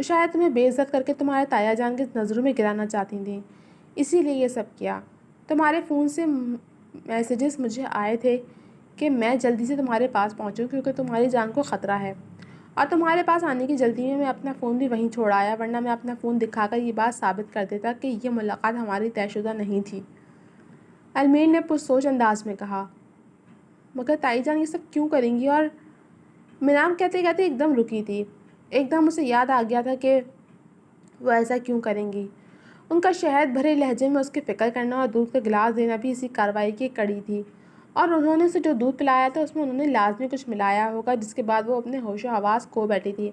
وہ شاید تمہیں بے عزت کر کے تمہارے تایا جان کی نظروں میں گرانا چاہتی تھیں، اسی لیے یہ سب کیا۔ تمہارے فون سے میسیجز مجھے آئے تھے کہ میں جلدی سے تمہارے پاس پہنچوں کیونکہ تمہاری جان کو خطرہ ہے، اور تمہارے پاس آنے کی جلدی میں اپنا فون بھی وہیں چھوڑ آیا، ورنہ میں اپنا فون دکھا کر یہ بات ثابت کر دیتا کہ یہ ملاقات ہماری طے شدہ نہیں تھی۔ المیر نے پرسوچ انداز میں کہا، مگر تائی جان یہ سب کیوں کریں گی؟ اور منام کہتے کہتے ایک دم رکی تھی۔ ایک دم اسے یاد آ گیا تھا کہ وہ ایسا کیوں کریں گی۔ ان کا شہد بھرے لہجے میں اس کی فکر کرنا اور دودھ کا گلاس دینا بھی اسی کارروائی کی ایک کڑی تھی، اور انہوں نے اسے جو دودھ پلایا تھا اس میں انہوں نے لازمی کچھ ملایا ہوگا، جس کے بعد وہ اپنے ہوش و حواس کھو بیٹھی تھی،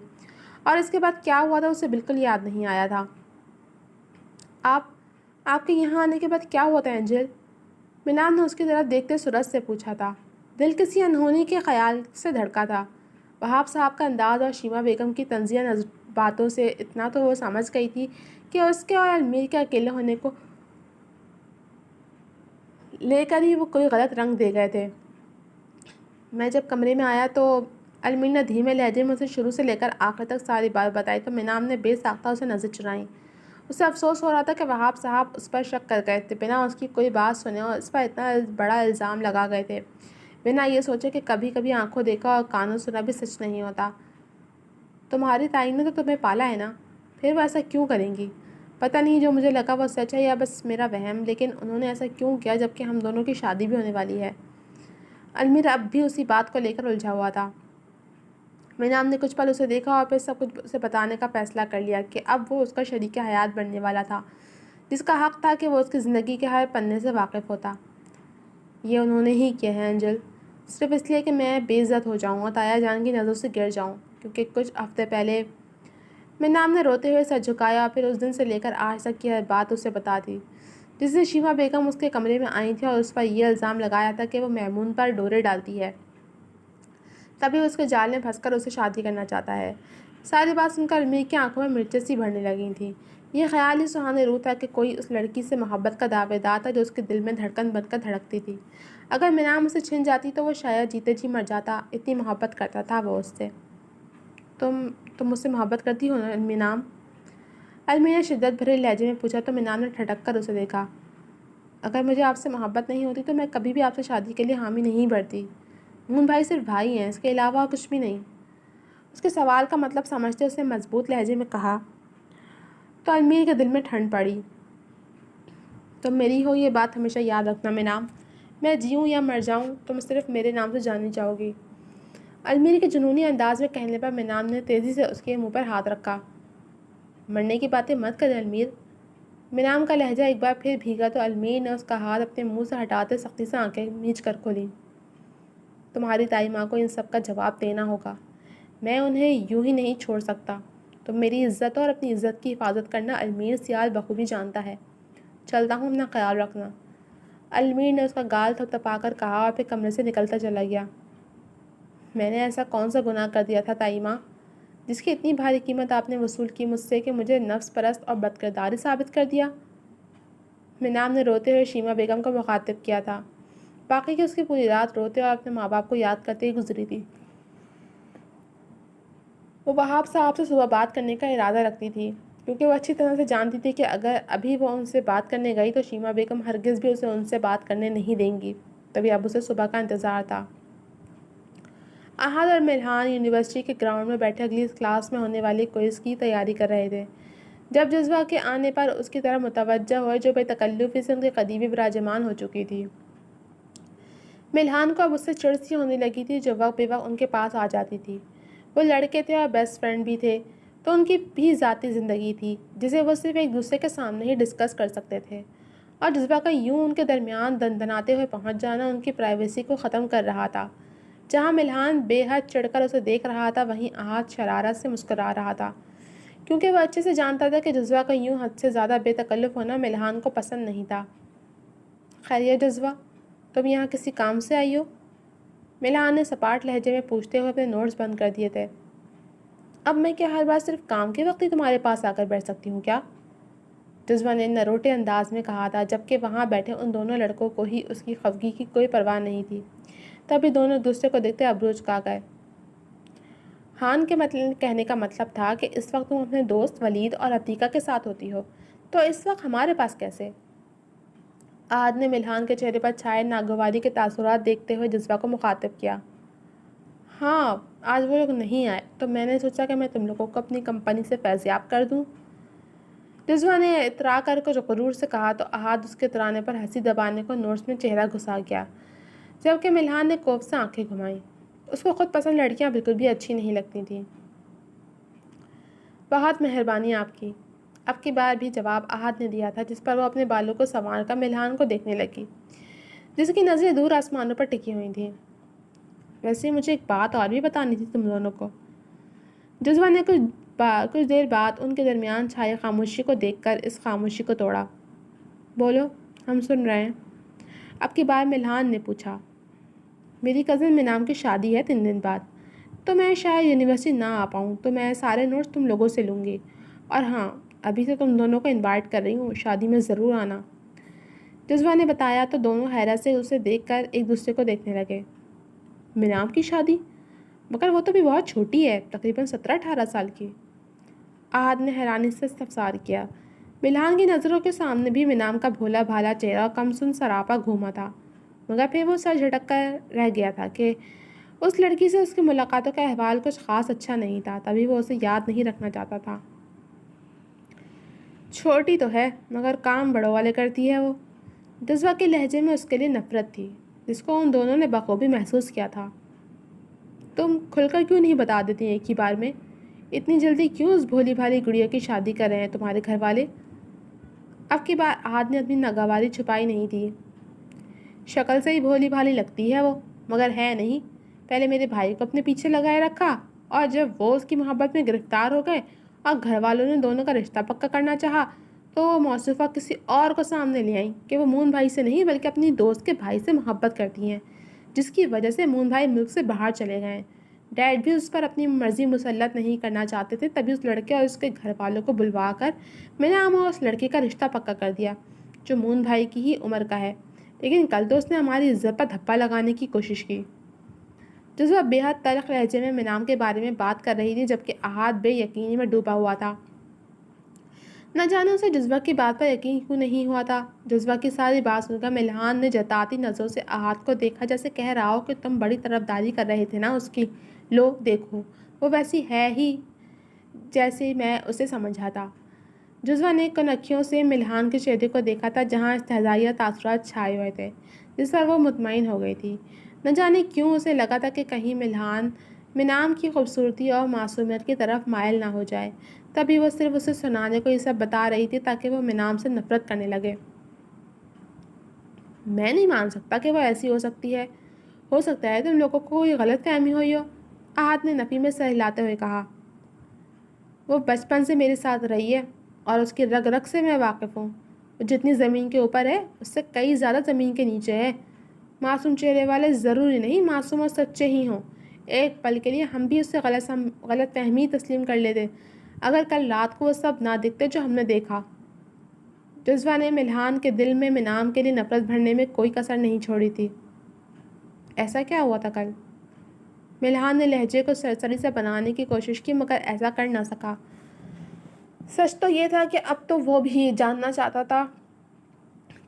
اور اس کے بعد کیا ہوا تھا اسے بالکل یاد نہیں آیا تھا۔ آپ کے یہاں آنے کے بعد کیا ہوا تھا اینجل؟ منام نے اس کی طرف دیکھتے سرت سے پوچھا تھا۔ دل کسی انہونی کے خیال سے دھڑکا تھا۔ وہاب صاحب کا انداز اور شیما بیگم کی طنزیہ باتوں سے اتنا تو وہ سمجھ گئی تھی کہ اس کے اور المیر کے اکیلے ہونے کو لے کر ہی وہ کوئی غلط رنگ دے گئے تھے۔ میں جب کمرے میں آیا تو المیر نے دھیمے لہجے میں اسے شروع سے لے کر آخر تک ساری بات بتائی تو منام نے بے ساختہ اسے نظر چرائیں۔ اسے افسوس ہو رہا تھا کہ وہاب صاحب اس پر شک کر گئے تھے، بنا اس کی کوئی بات سنے، اور اس پر اتنا بڑا الزام لگا گئے تھے، بنا یہ سوچے کہ کبھی کبھی آنکھوں دیکھا اور کانوں سنا بھی سچ نہیں ہوتا۔ تمہاری تائی نے تو تمہیں پالا ہے نا، پھر وہ ایسا کیوں کریں گی؟ پتہ نہیں، جو مجھے لگا وہ سچ ہے یا بس میرا وہم، لیکن انہوں نے ایسا کیوں کیا جبکہ ہم دونوں کی شادی بھی ہونے والی ہے؟ المیر اب بھی اسی بات کو لے کر الجھا ہوا تھا۔ منام نے کچھ پل اسے دیکھا اور پھر سب کچھ اسے بتانے کا فیصلہ کر لیا کہ اب وہ اس کا شریک حیات بننے والا تھا، جس کا حق تھا کہ وہ اس کی زندگی کے ہر پنے سے واقف ہوتا۔ یہ انہوں نے ہی کیا ہے اینجل، صرف اس لیے کہ میں بے عزت ہو جاؤں اور تایا جان کی نظروں سے گر جاؤں، کیونکہ کچھ ہفتے پہلے منام نے روتے ہوئے سر جھکایا اور پھر اس دن سے لے کر آج تک کی ہر بات اسے بتا دی، جس دن شیما بیگم اس کے کمرے میں آئی تھی اور اس پر یہ الزام لگایا تھا کہ وہ میمون پر ڈورے ڈالتی ہے، تبھی اس کے جال میں پھنس کر اسے شادی کرنا چاہتا ہے۔ ساری بات سن کر المیر کی آنکھوں میں مرچیں سی بھرنے لگی تھیں۔ یہ خیال ہی سہانے روح تھا کہ کوئی اس لڑکی سے محبت کا دعوے دار تھا جو اس کے دل میں دھڑکن بن کر دھڑکتی تھی۔ اگر منام اسے چھن جاتی تو وہ شاید جیتے جی مر جاتا، اتنی محبت کرتا تھا وہ اس سے۔ تم مجھ سے محبت کرتی ہو نا منام؟ المیر نے شدت بھرے لہجے میں پوچھا تو منام نے ٹھٹک کر اسے دیکھا۔ اگر مجھے آپ سے محبت نہیں ہوتی تو میں کبھی بھی آپ سے شادی کے لیے حامی نہیں بھرتی۔ مون بھائی صرف بھائی ہیں، اس کے علاوہ کچھ بھی نہیں۔ اس کے سوال کا مطلب سمجھتے اسے مضبوط لہجے میں کہا تو المیر کے دل میں ٹھنڈ پڑی۔ تم میری ہو، یہ بات ہمیشہ یاد رکھنا منام، میں جیوں یا مر جاؤں تم صرف میرے نام سے جانی جاؤ گی۔ المیر کے جنونی انداز میں کہنے پر منام نے تیزی سے اس کے منہ پر ہاتھ رکھا۔ مرنے کی باتیں مت کر المیر۔ منام کا لہجہ ایک بار پھر بھیگا تو المیر نے اس کا ہاتھ اپنے منہ سے ہٹاتے سختی سے آنکھیں میچ کر کھولیں۔ تمہاری تائی ماں کو ان سب کا جواب دینا ہوگا، میں انہیں یوں ہی نہیں چھوڑ سکتا۔ تم میری عزت اور اپنی عزت کی حفاظت کرنا المیر سیال بخوبی جانتا ہے۔ چلتا ہوں، اپنا خیال رکھنا۔ المیر نے اس کا گال تھپتھپا کر کہا اور پھر کمرے سے نکلتا چلا گیا۔ میں نے ایسا کون سا گناہ کر دیا تھا تائی ماں، جس کی اتنی بھاری قیمت آپ نے وصول کی مجھ سے کہ مجھے نفس پرست اور بد کرداری ثابت کر دیا؟ منام نے روتے ہوئے شیما بیگم کو مخاطب کیا تھا۔ باقی کہ اس کی پوری رات روتے اور اپنے ماں باپ کو یاد کرتے ہی گزری تھی۔ وہ وہاب صاحب سے صبح بات کرنے کا ارادہ رکھتی تھی، کیونکہ وہ اچھی طرح سے جانتی تھی کہ اگر ابھی وہ ان سے بات کرنے گئی تو شیما بیگم ہرگز بھی اسے ان سے بات کرنے نہیں دیں گی، تبھی اب اسے صبح کا انتظار تھا۔ احد اور مرحان یونیورسٹی کے گراؤنڈ میں بیٹھے اگلی کلاس میں ہونے والی کوئز کی تیاری کر رہے تھے، جب جذبہ کے آنے پر اس کی طرف متوجہ ہوئے جو بے تکلفی سے ان کے قریبی براجمان ہو چکی تھی۔ ملحان کو اب اس سے چڑ سی ہونے لگی تھی جو وقت بے وقت ان کے پاس آ جاتی تھی۔ وہ لڑکے تھے اور بیسٹ فرینڈ بھی تھے، تو ان کی بھی ذاتی زندگی تھی جسے وہ صرف ایک دوسرے کے سامنے ہی ڈسکس کر سکتے تھے، اور جذبہ کا یوں ان کے درمیان دندناتے ہوئے پہنچ جانا ان کی پرائیویسی کو ختم کر رہا تھا۔ جہاں ملحان بے حد چڑھ کر اسے دیکھ رہا تھا، وہیں احد شرارت سے مسکرا رہا تھا، کیونکہ وہ اچھے سے جانتا تھا کہ جذبہ کا یوں حد سے زیادہ بے تکلف ہونا ملحان کو پسند نہیں تھا۔ خیریت جذبہ، تم یہاں کسی کام سے آئی ہو؟ ملحان نے سپاٹ لہجے میں پوچھتے ہوئے اپنے نوٹس بند کر دیے تھے۔ اب میں کیا ہر بار صرف کام کے وقت ہی تمہارے پاس آ کر بیٹھ سکتی ہوں کیا؟ جذبہ نے نروٹے انداز میں کہا تھا، جبکہ وہاں بیٹھے ان دونوں لڑکوں کو ہی اس کی خفگی کی کوئی پرواہ نہیں تھی۔ تبھی دونوں دوسرے کو دیکھتے ابرو چکا گئے۔ ہان کے کہنے کا مطلب تھا کہ اس وقت تم اپنے دوست ولید اور عتیقہ کے ساتھ ہوتی ہو، تو اس وقت ہمارے پاس کیسے؟ احد نے ملحان کے چہرے پر چھائے ناگواری کے تاثرات دیکھتے ہوئے جذبہ کو مخاطب کیا۔ ہاں، آج وہ لوگ نہیں آئے تو میں نے سوچا کہ میں تم لوگوں کو اپنی کمپنی سے فیضیاب کر دوں۔ جذبہ نے اترا کر کچھ غرور سے کہا تو احد اس کے اترانے پر ہنسی دبانے کو نوٹس میں چہرہ گھسا گیا، جبکہ ملحان نے کوف سے آنکھیں گھمائیں۔ اس کو خود پسند لڑکیاں بالکل بھی اچھی نہیں لگتی تھیں۔ بہت مہربانی آپ کی، اب کی بار بھی جواب احد نے دیا تھا، جس پر وہ اپنے بالوں کو سنوار کر ملحان کو دیکھنے لگی، جس کی نظریں دور آسمانوں پر ٹکی ہوئی تھیں۔ ویسے مجھے ایک بات اور بھی بتانی تھی تم دونوں کو۔ جذبہ نے کچھ دیر بعد ان کے درمیان چھائے خاموشی کو دیکھ کر اس خاموشی کو توڑا۔ بولو، ہم سن رہے ہیں۔ اب کی بار ملحان نے پوچھا۔ میری کزن منام کی شادی ہے 3 دن بعد، تو میں شاید یونیورسٹی نہ آ پاؤں، تو میں سارے نوٹس تم لوگوں سے لوں گی، اور ہاں، ابھی سے تم دونوں کو انوائٹ کر رہی ہوں، شادی میں ضرور آنا۔ جذبہ نے بتایا تو دونوں حیرت سے اسے دیکھ کر ایک دوسرے کو دیکھنے لگے۔ منام کی شادی؟ مگر وہ تو بھی بہت چھوٹی ہے، تقریباً 17-18 سال کی۔ احد نے حیرانی سے استفسار کیا۔ ملحان کی نظروں کے سامنے بھی منام کا بھولا بھالا چہرہ اور کمسن سراپا گھوما تھا، مگر پھر وہ سر جھٹک کر رہ گیا تھا کہ اس لڑکی سے اس کی ملاقاتوں کا احوال کچھ خاص اچھا نہیں تھا، تبھی وہ اسے یاد نہیں رکھنا چاہتا تھا۔ چھوٹی تو ہے مگر کام بڑوں والے کرتی ہے وہ۔ جذبہ کے لہجے میں اس کے لیے نفرت تھی، جس کو ان دونوں نے بخوبی محسوس کیا تھا۔ تم کھل کر کیوں نہیں بتا دیتی ایک ہی بار میں؟ اتنی جلدی کیوں اس بھولی بھالی گڑیا کی شادی کر رہے ہیں تمہارے گھر والے؟ اب کی بار احد نے اپنی ناگواری چھپائی نہیں تھی۔ شکل سے ہی بھولی بھالی لگتی ہے وہ، مگر ہے نہیں۔ پہلے میرے بھائی کو اپنے پیچھے لگائے رکھا، اور جب وہ اس کی محبت میں گرفتار ہو گئے اور گھر والوں نے دونوں کا رشتہ پکا کرنا چاہا، تو وہ موصوفہ کسی اور کو سامنے لے آئیں کہ وہ مون بھائی سے نہیں بلکہ اپنی دوست کے بھائی سے محبت کرتی ہیں، جس کی وجہ سے مون بھائی ملک سے باہر چلے گئے۔ ڈیڈ بھی اس پر اپنی مرضی مسلط نہیں کرنا چاہتے تھے، تبھی اس لڑکے اور اس کے گھر والوں کو بلوا کر منام اور اس لڑکے کا رشتہ پکا کر دیا، جو مون بھائی کی ہی عمر کا ہے۔ لیکن کل تو اس نے ہماری عزت پر دھپا لگانے کی کوشش کی۔ جذبہ بے حد تلخ لہجے میں منام کے بارے میں بات کر رہی تھی، جبکہ احد بے یقینی میں ڈوبا ہوا تھا۔ نہ جانے اسے جذبہ کی بات پر یقین کیوں نہیں ہوا تھا۔ جذبہ کی ساری بات سن کر ملحان نے جتاتی نظروں سے احد کو دیکھا، جیسے کہہ رہا ہو کہ تم بڑی طرفداری کر رہے تھے نا اس کی، لو دیکھو، وہ ویسی ہے ہی جیسے میں اسے سمجھا تھا۔ جذبہ نے کنکھیوں سے ملحان کے چہرے کو دیکھا تھا، جہاں استہزائیہ تاثرات چھائے ہوئے تھے، جس پر وہ مطمئن ہو گئی تھی۔ نہ جانے کیوں اسے لگا تھا کہ کہیں ملحان منام کی خوبصورتی اور معصومیت کی طرف مائل نہ ہو جائے، تبھی وہ صرف اسے سنانے کو یہ سب بتا رہی تھی تاکہ وہ منام سے نفرت کرنے لگے۔ میں نہیں مان سکتا کہ وہ ایسی ہو سکتی ہے۔ ہو سکتا ہے تم لوگوں کو کوئی غلط فہمی ہوئی ہو، احد نے نفی میں سر ہلاتے ہوئے کہا۔ وہ بچپن سے میرے ساتھ رہی ہے اور اس کی رگ رگ سے میں واقف ہوں۔ وہ جتنی زمین کے اوپر ہے اس سے کئی زیادہ زمین کے نیچے ہے۔ معصوم چہرے والے ضروری نہیں معصوم اور سچے ہی ہوں۔ ایک پل کے لیے ہم بھی اس سے غلط فہمی تسلیم کر لیتے اگر کل رات کو وہ سب نہ دکھتے جو ہم نے دیکھا۔ جذبہ نے ملحان کے دل میں منام کے لیے نفرت بھرنے میں کوئی کسر نہیں چھوڑی تھی۔ ایسا کیا ہوا تھا کل؟ ملحان نے لہجے کو سرسری سے بنانے کی کوشش کی، مگر ایسا کر نہ سکا۔ سچ تو یہ تھا کہ اب تو وہ بھی جاننا چاہتا تھا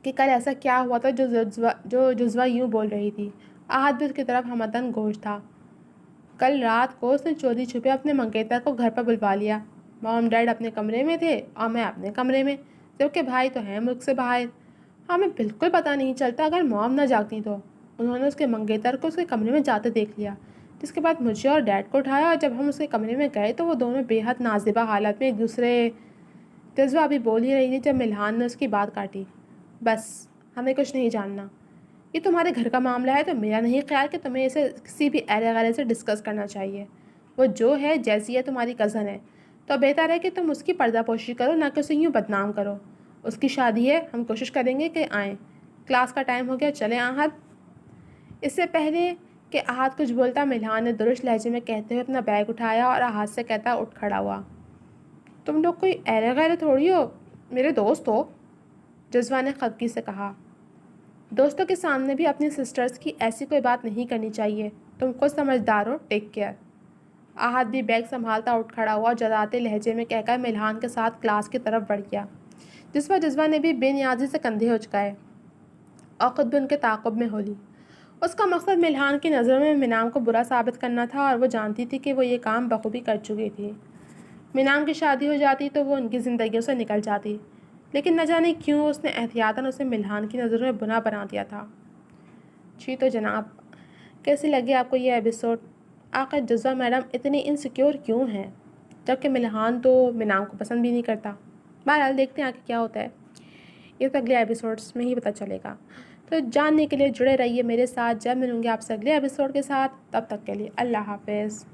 کہ کل ایسا کیا ہوا تھا جو جذبہ یوں بول رہی تھی۔ احد بھی اس کی طرف ہمدن گوش تھا۔ کل رات کو اس نے چوری چھپے اپنے منگیتر کو گھر پر بلوا لیا۔ مام ڈیڈ اپنے کمرے میں تھے اور میں اپنے کمرے میں، جبکہ بھائی تو ہیں ملک سے باہر۔ ہمیں بالکل پتہ نہیں چلتا اگر مام نہ جاگتی تو۔ انہوں نے اس کے منگیتر کو اس کے کمرے میں جاتے دیکھ لیا، جس کے بعد مجھے اور ڈیڈ کو اٹھایا، اور جب ہم اس کے کمرے میں گئے تو وہ دونوں بے حد نازیبا حالت میں ایک دوسرے۔ جذبہ ابھی بول ہی رہی تھی جب ملحان نے اس کی بات کاٹی۔ بس، ہمیں کچھ نہیں جاننا۔ یہ تمہارے گھر کا معاملہ ہے تو میرا نہیں خیال کہ تمہیں اسے کسی بھی ایرے غیرے سے ڈسکس کرنا چاہیے۔ وہ جو ہے جیسی ہے تمہاری کزن ہے، تو بہتر ہے کہ تم اس کی پردہ پوشی کرو، نہ کہ اسے یوں بدنام کرو۔ اس کی شادی ہے، ہم کوشش کریں گے کہ آئیں۔ کلاس کا ٹائم ہو گیا، چلیں احد۔ اس سے پہلے کہ احد کچھ بولتا، ملحان نے درست لہجے میں کہتے ہوئے اپنا بیگ اٹھایا اور احد سے کہتا اٹھ کھڑا ہوا۔ تم لوگ کوئی ایرے غیرے تھوڑی ہو، میرے دوست ہو، جذبہ نے خفگی سے کہا۔ دوستوں کے سامنے بھی اپنی سسٹرز کی ایسی کوئی بات نہیں کرنی چاہیے، تم خود سمجھدار ہو، ٹیک کیئر۔ احد بھی بیگ سنبھالتا اٹھ کھڑا ہوا اور جذاتے لہجے میں کہہ کر ملحان کے ساتھ کلاس کی طرف بڑھ گیا۔ جذبہ نے بھی بے نیازی سے کندھے اچکائے اور خود بھی ان کے تعاقب میں ہو لی۔ اس کا مقصد ملحان کی نظروں میں منام کو برا ثابت کرنا تھا اور وہ جانتی تھی کہ وہ یہ کام بخوبی کر چکی تھی۔ منام کی شادی ہو جاتی تو وہ ان کی زندگیوں سے نکل جاتی، لیکن نہ جانے کیوں اس نے احتیاطاً اسے ملحان کی نظروں میں بنا بنا دیا تھا۔ جی تو جناب، کیسی لگی آپ کو یہ ایپیسوڈ؟ آخر جذبہ میڈم اتنی انسیکیور کیوں ہیں، جبکہ ملحان تو منام کو پسند بھی نہیں کرتا؟ بہرحال دیکھتے ہیں آگے کیا ہوتا ہے، یہ تو اگلے ایپیسوڈس میں ہی پتہ چلے گا۔ تو جاننے کے لیے جڑے رہیے میرے ساتھ، جب ملوں گے آپ سے اگلے ایپیسوڈ کے ساتھ، تب تک کے لیے اللہ حافظ۔